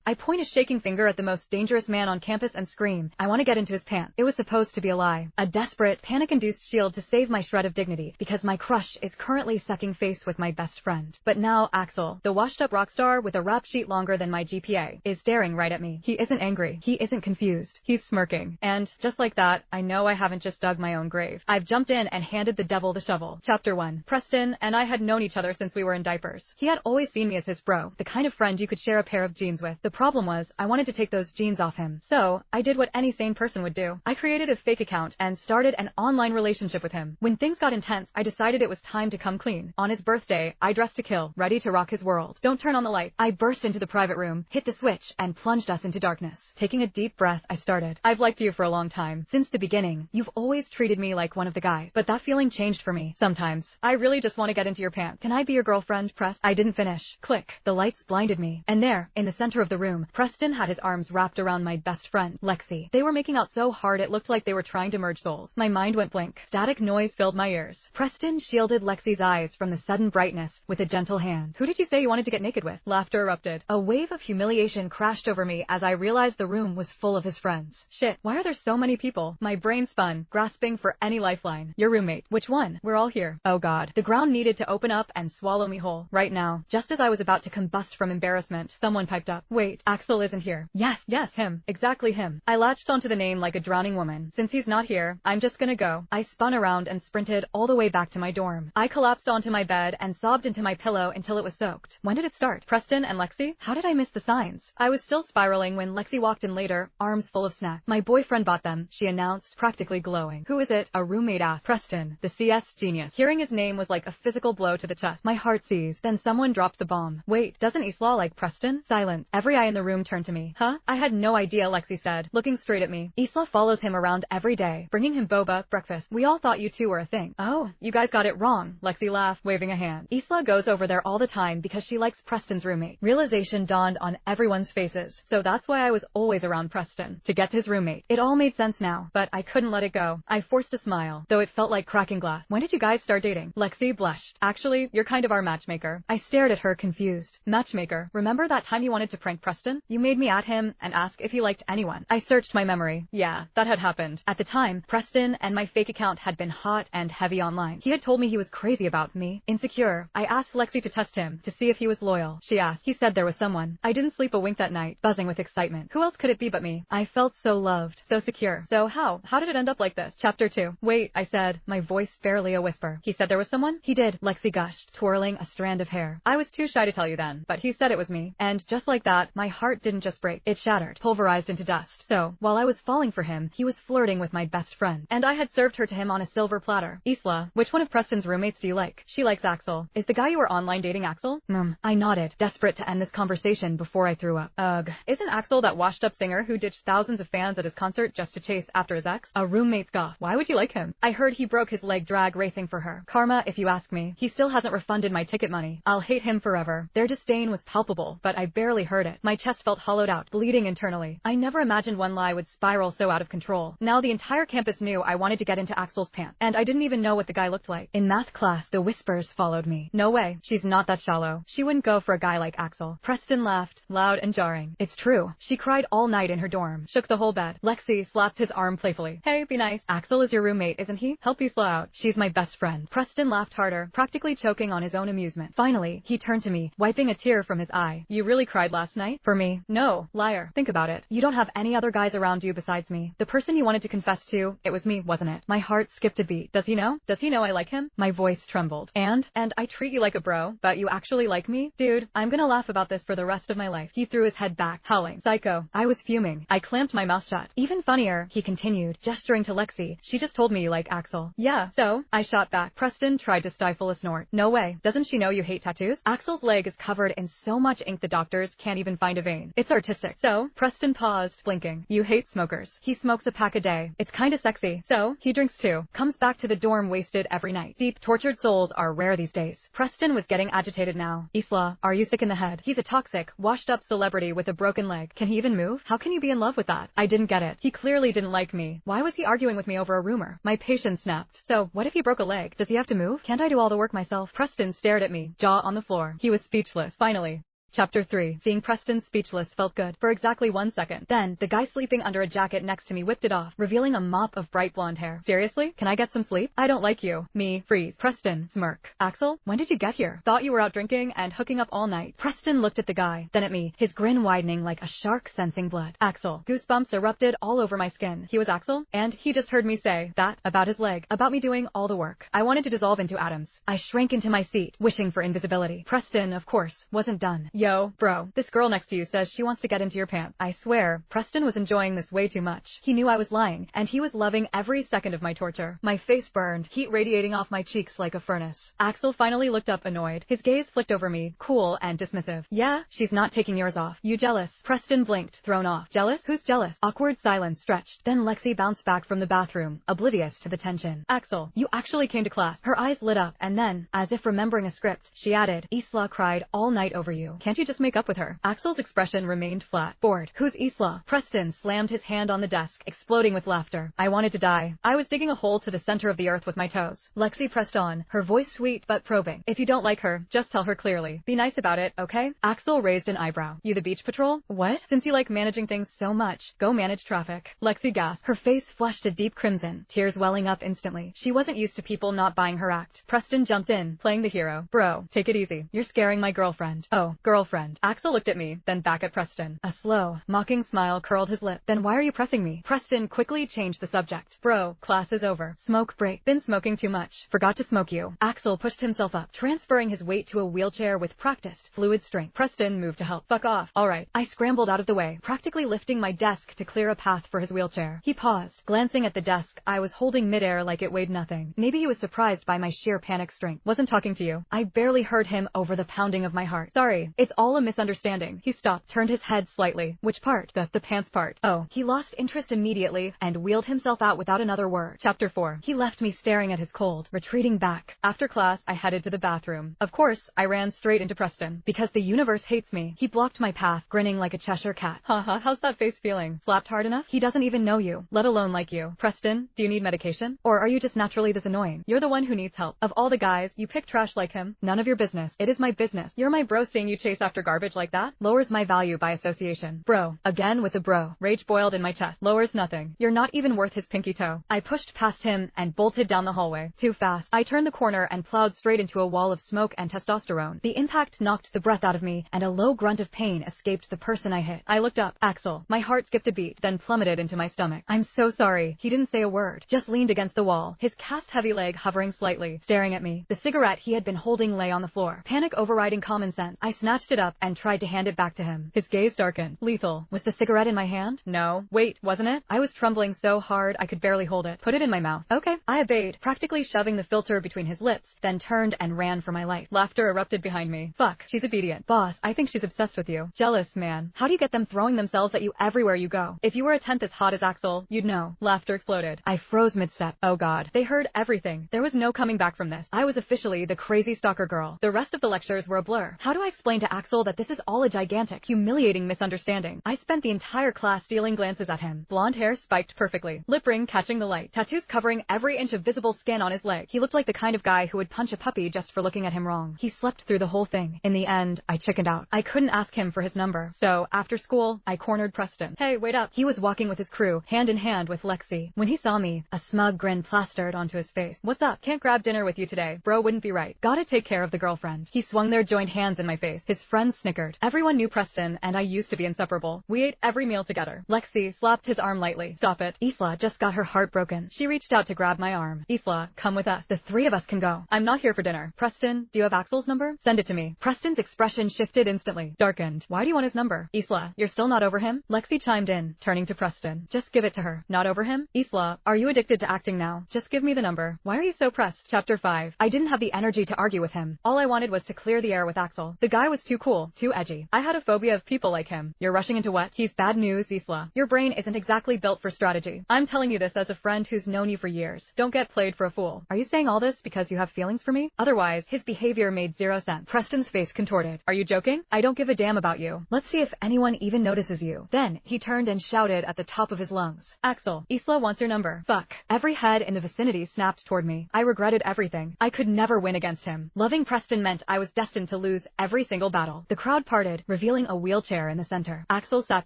I point a shaking finger at the most dangerous man on campus and scream, I want to get into his pants. It was supposed to be a lie. A desperate, panic-induced shield to save my shred of dignity, because my crush is currently sucking face with my best friend. But now Axel, the washed-up rock star with a rap sheet longer than my GPA, is staring right at me. He isn't angry. He isn't confused. He's smirking. And, just like that, I know I haven't just dug my own grave. I've jumped in and handed the devil the shovel. Chapter 1. Preston and I had known each other since we were in diapers. He had always seen me as his bro, the kind of friend you could share a pair of jeans with. The problem was, I wanted to take those jeans off him. So, I did what any sane person would do. I created a fake account and started an online relationship with him. When things got intense, I decided it was time to come clean. On his birthday, I dressed to kill, ready to rock his world. Don't turn on the light. I burst into the private room, hit the switch, and plunged us into darkness. Taking a deep breath, I started. I've liked you for a long time. Since the beginning, you've always treated me like one of the guys. But that feeling changed for me. Sometimes. I really just want to get into your pants. Can I be your girlfriend? Press. I didn't finish. Click. The lights blinded me. And there, in the center of the room, Preston had his arms wrapped around my best friend, Lexi. They were making out so hard it looked like they were trying to merge souls. My mind went blank. Static noise filled my ears. Preston shielded Lexi's eyes from the sudden brightness with a gentle hand. Who did you say you wanted to get naked with? Laughter erupted. A wave of humiliation crashed over me as I realized the room was full of his friends. Shit, why are there so many people? My brain spun, grasping for any lifeline. Your roommate. Which one? We're all here. Oh god. The ground needed to open up and swallow me whole. Right now. Just as I was about to combust from embarrassment, someone piped up. Wait, Axel isn't here. Yes, him. Exactly him. I latched onto the name like a drowning woman. Since he's not here, I'm just gonna go. I spun around and sprinted all the way back to my dorm. I collapsed onto my bed and sobbed into my pillow until it was soaked. When did it start? Preston and Lexi? How did I miss the signs? I was still spiraling when Lexi walked in later, arms full of snack. My boyfriend bought them, she announced, practically glowing. Who is it? A roommate asked. Preston, the CS genius. Hearing his name was like a physical blow to the chest. My heart seized. Then someone dropped the bomb. Wait, doesn't Isla like Preston? Silence. Every eye in the room turned to me. Huh? I had no idea, Lexi said, looking straight at me. Isla follows him around every day, bringing him boba, breakfast. We all thought you two were a thing. Oh, you guys got it wrong, Lexi laughed, waving a hand. Isla goes over there all the time because she likes Preston's roommate. Realization dawned on everyone's faces. So that's why I was always around Preston. To get his roommate. It all made sense now, but I couldn't let it go. I forced a smile, though it felt like cracking glass. When did you guys start dating? Lexi blushed. Actually, you're kind of our matchmaker. I stared at her confused. Matchmaker? Remember that time you wanted to prank Preston? You made me at him and ask if he liked anyone. I searched my memory. Yeah, that had happened. At the time, Preston and my fake account had been hot and heavy online. He had told me he was crazy about me. Insecure. I asked Lexi to test him, to see if he was loyal. She asked. He said there was someone. I didn't sleep a wink that night, buzzing with excitement. Who else could it be but me? I felt so loved, so secure. So how did it end up like this? Chapter 2. Wait, I said, my voice barely a whisper. He said there was someone? He did, Lexi gushed, twirling a strand of hair. I was too shy to tell you then, but he said it was me. And just like that, my heart didn't just break. It shattered, pulverized into dust. So, while I was falling for him, he was flirting with my best friend. And I had served her to him on a silver platter. Isla, which one of Preston's roommates do you like? She likes Axel. Is the guy you were online dating Axel? I nodded, desperate to end this conversation before I threw up. Ugh. Isn't Axel that washed-up singer who ditched thousands of fans at his concert just to chase after his ex? A roommate scoffed. Why would you like him? I heard he broke his leg drag racing for her. Karma, if you ask me. He still hasn't refunded my ticket money. I'll hate him forever. Their disdain was palpable, but I barely heard it. My chest felt hollowed out, bleeding internally. I never imagined one lie would spiral so out of control. Now the entire campus knew I wanted to get into Axel's pants, and I didn't even know what the guy looked like. In math class, the whispers followed me. No way. She's not that shallow. She wouldn't go for a guy like Axel. Preston laughed, loud and jarring. It's true. She cried all night in her dorm, shook the whole bed. Lexi slapped his arm playfully. Hey, be nice. Axel is your roommate, isn't he? Help Isla out. She's my best friend. Preston laughed harder, practically choking on his own amusement. Finally, he turned to me, wiping a tear from his eye. You really cried last night? For me? No, liar. Think about it. You don't have any other guys around you besides me. The person you wanted to confess to, it was me, wasn't it? My heart skipped a beat. Does he know? Does he know I like him? My voice trembled. And I treat you like a bro, but you actually like me? Dude, I'm gonna laugh about this for the rest of my life. He threw his head back, howling. Psycho. I was fuming. I clamped my mouth shut. Even funnier, he continued, gesturing to Lexi. She just told me you like Axel. Yeah, so? I shot back. Preston tried to stifle a snort. No way. Doesn't she know you hate tattoos? Axel's leg is covered in so much ink the doctors can't even find a vein. It's artistic. So? Preston paused, blinking. You hate smokers. He smokes a pack a day. It's kinda sexy. So? He drinks too. Comes back to the dorm wasted every night. Deep, tortured souls are rare these days. Preston was getting agitated now. Isla, are you sick in the head? He's a toxic, washed-up celebrity with a broken leg. Can he even move? How can you be in love with that? I didn't get it. He clearly didn't like me. Why was he arguing with me over a rumor? My patience snapped. So, what if he broke a leg? Does he have to move? Can't I do all the work myself? Preston stared at me, jaw on the floor. He was speechless. Finally. Chapter 3. Seeing Preston speechless felt good for exactly 1 second. Then, the guy sleeping under a jacket next to me whipped it off, revealing a mop of bright blonde hair. Seriously? Can I get some sleep? I don't like you. Me. Freeze. Preston. Smirk. Axel, when did you get here? Thought you were out drinking and hooking up all night. Preston looked at the guy, then at me, his grin widening like a shark sensing blood. Axel. Goosebumps erupted all over my skin. He was Axel, and he just heard me say that about his leg, about me doing all the work. I wanted to dissolve into atoms. I shrank into my seat, wishing for invisibility. Preston, of course, wasn't done. Yo, bro, this girl next to you says she wants to get into your pants. I swear, Preston was enjoying this way too much. He knew I was lying, and he was loving every second of my torture. My face burned, heat radiating off my cheeks like a furnace. Axel finally looked up annoyed. His gaze flicked over me, cool and dismissive. Yeah, she's not taking yours off. You jealous? Preston blinked, thrown off. Jealous? Who's jealous? Awkward silence stretched. Then Lexi bounced back from the bathroom, oblivious to the tension. Axel, you actually came to class. Her eyes lit up, and then, as if remembering a script, she added, Isla cried all night over you. Can't you just make up with her? Axel's expression remained flat. Bored. Who's Isla? Preston slammed his hand on the desk, exploding with laughter. I wanted to die. I was digging a hole to the center of the earth with my toes. Lexi pressed on, her voice sweet but probing. If you don't like her, just tell her clearly. Be nice about it, okay? Axel raised an eyebrow. You the beach patrol? What? Since you like managing things so much, go manage traffic. Lexi gasped. Her face flushed a deep crimson, tears welling up instantly. She wasn't used to people not buying her act. Preston jumped in, playing the hero. Bro, take it easy. You're scaring my girlfriend. Oh, girlfriend. Axel looked at me, then back at Preston. A slow, mocking smile curled his lip. Then why are you pressing me? Preston quickly changed the subject. Bro, class is over. Smoke break. Been smoking too much. Forgot to smoke you. Axel pushed himself up, transferring his weight to a wheelchair with practiced, fluid strength. Preston moved to help. Fuck off. Alright. I scrambled out of the way, practically lifting my desk to clear a path for his wheelchair. He paused, glancing at the desk I was holding midair like it weighed nothing. Maybe he was surprised by my sheer panic strength. Wasn't talking to you. I barely heard him over the pounding of my heart. Sorry. It's all a misunderstanding. He stopped, turned his head slightly. Which part? The pants part. Oh. He lost interest immediately and wheeled himself out without another word. Chapter 4. He left me staring at his cold, retreating back. After class, I headed to the bathroom. Of course, I ran straight into Preston. Because the universe hates me. He blocked my path, grinning like a Cheshire cat. Haha, how's that face feeling? Slapped hard enough? He doesn't even know you, let alone like you. Preston, do you need medication? Or are you just naturally this annoying? You're the one who needs help. Of all the guys, you pick trash like him. None of your business. It is my business. You're my bro. Seeing you chase after garbage like that lowers my value by association. Bro. Again with the bro. Rage boiled in my chest. Lowers nothing. You're not even worth his pinky toe. I pushed past him and bolted down the hallway. Too fast. I turned the corner and plowed straight into a wall of smoke and testosterone. The impact knocked the breath out of me, and a low grunt of pain escaped the person I hit. I looked up. Axel. My heart skipped a beat, then plummeted into my stomach. I'm so sorry. He didn't say a word, just leaned against the wall, his cast-heavy leg hovering slightly, staring at me. The cigarette he had been holding lay on the floor. Panic overriding common sense. I snatched it up and tried to hand it back to him. His gaze darkened. Lethal. Was the cigarette in my hand? No. Wait, wasn't it? I was trembling so hard I could barely hold it. Put it in my mouth. Okay. I obeyed, practically shoving the filter between his lips, then turned and ran for my life. Laughter erupted behind me. Fuck. She's obedient. Boss, I think she's obsessed with you. Jealous, man. How do you get them throwing themselves at you everywhere you go? If you were a tenth as hot as Axel, you'd know. Laughter exploded. I froze mid-step. Oh god. They heard everything. There was no coming back from this. I was officially the crazy stalker girl. The rest of the lectures were a blur. How do I explain to Axel that this is all a gigantic, humiliating misunderstanding? I spent the entire class stealing glances at him. Blonde hair spiked perfectly. Lip ring catching the light. Tattoos covering every inch of visible skin on his leg. He looked like the kind of guy who would punch a puppy just for looking at him wrong. He slept through the whole thing. In the end, I chickened out. I couldn't ask him for his number. So, after school, I cornered Preston. Hey, wait up. He was walking with his crew, hand in hand with Lexi. When he saw me, a smug grin plastered onto his face. What's up? Can't grab dinner with you today. Bro wouldn't be right. Gotta take care of the girlfriend. He swung their joined hands in my face. His friends snickered. Everyone knew Preston, and I used to be inseparable. We ate every meal together. Lexi slapped his arm lightly. Stop it. Isla just got her heart broken. She reached out to grab my arm. Isla, come with us. The three of us can go. I'm not here for dinner. Preston, do you have Axel's number? Send it to me. Preston's expression shifted instantly. Darkened. Why do you want his number? Isla, you're still not over him? Lexi chimed in, turning to Preston. Just give it to her. Not over him? Isla, are you addicted to acting now? Just give me the number. Why are you so pressed? Chapter 5. I didn't have the energy to argue with him. All I wanted was to clear the air with Axel. The guy was too cool, too edgy. I had a phobia of people like him. You're rushing into what? He's bad news, Isla. Your brain isn't exactly built for strategy. I'm telling you this as a friend who's known you for years. Don't get played for a fool. Are you saying all this because you have feelings for me? Otherwise, his behavior made zero sense. Preston's face contorted. Are you joking? I don't give a damn about you. Let's see if anyone even notices you. Then, he turned and shouted at the top of his lungs. Axel, Isla wants your number. Fuck. Every head in the vicinity snapped toward me. I regretted everything. I could never win against him. Loving Preston meant I was destined to lose every single battle. battle. The crowd parted, revealing a wheelchair in the center. Axel sat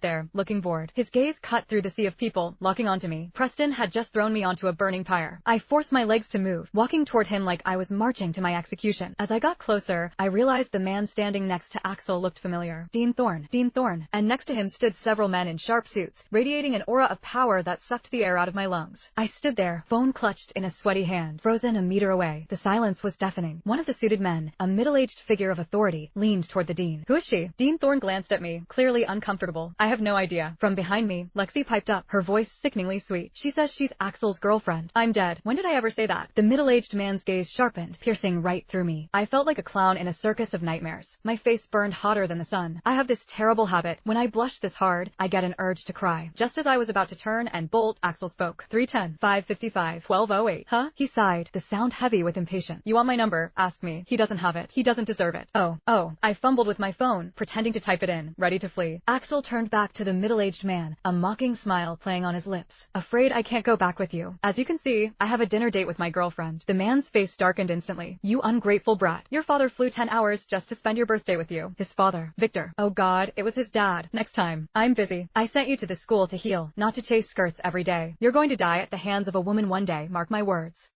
there, looking bored. His gaze cut through the sea of people, locking onto me. Preston had just thrown me onto a burning pyre. I forced my legs to move, walking toward him like I was marching to my execution. As I got closer, I realized the man standing next to Axel looked familiar. Dean Thorne. And next to him stood several men in sharp suits, radiating an aura of power that sucked the air out of my lungs. I stood there, phone clutched in a sweaty hand, frozen a meter away. The silence was deafening. One of the suited men, a middle-aged figure of authority, leaned toward the dean. Who is she? Dean Thorne glanced at me, clearly uncomfortable. I have no idea. From behind me, Lexi piped up, her voice sickeningly sweet. She says she's Axel's girlfriend. I'm dead. When did I ever say that? The middle-aged man's gaze sharpened, piercing right through me. I felt like a clown in a circus of nightmares. My face burned hotter than the sun. I have this terrible habit. When I blush this hard, I get an urge to cry. Just as I was about to turn and bolt, Axel spoke. 310, 555, 1208. Huh? He sighed, the sound heavy with impatience. You want my number? Ask me. He doesn't have it. He doesn't deserve it. Oh. I fumbled with my phone, pretending to type it in, ready to flee. Axel turned back to the middle-aged man, a mocking smile playing on his lips. Afraid I can't go back with you. As you can see, I have a dinner date with my girlfriend. The man's face darkened instantly. You ungrateful brat. Your father flew 10 hours just to spend your birthday with you. His father. Victor. Oh God, it was his dad. Next time. I'm busy. I sent you to the school to heal, not to chase skirts every day. You're going to die at the hands of a woman one day, mark my words.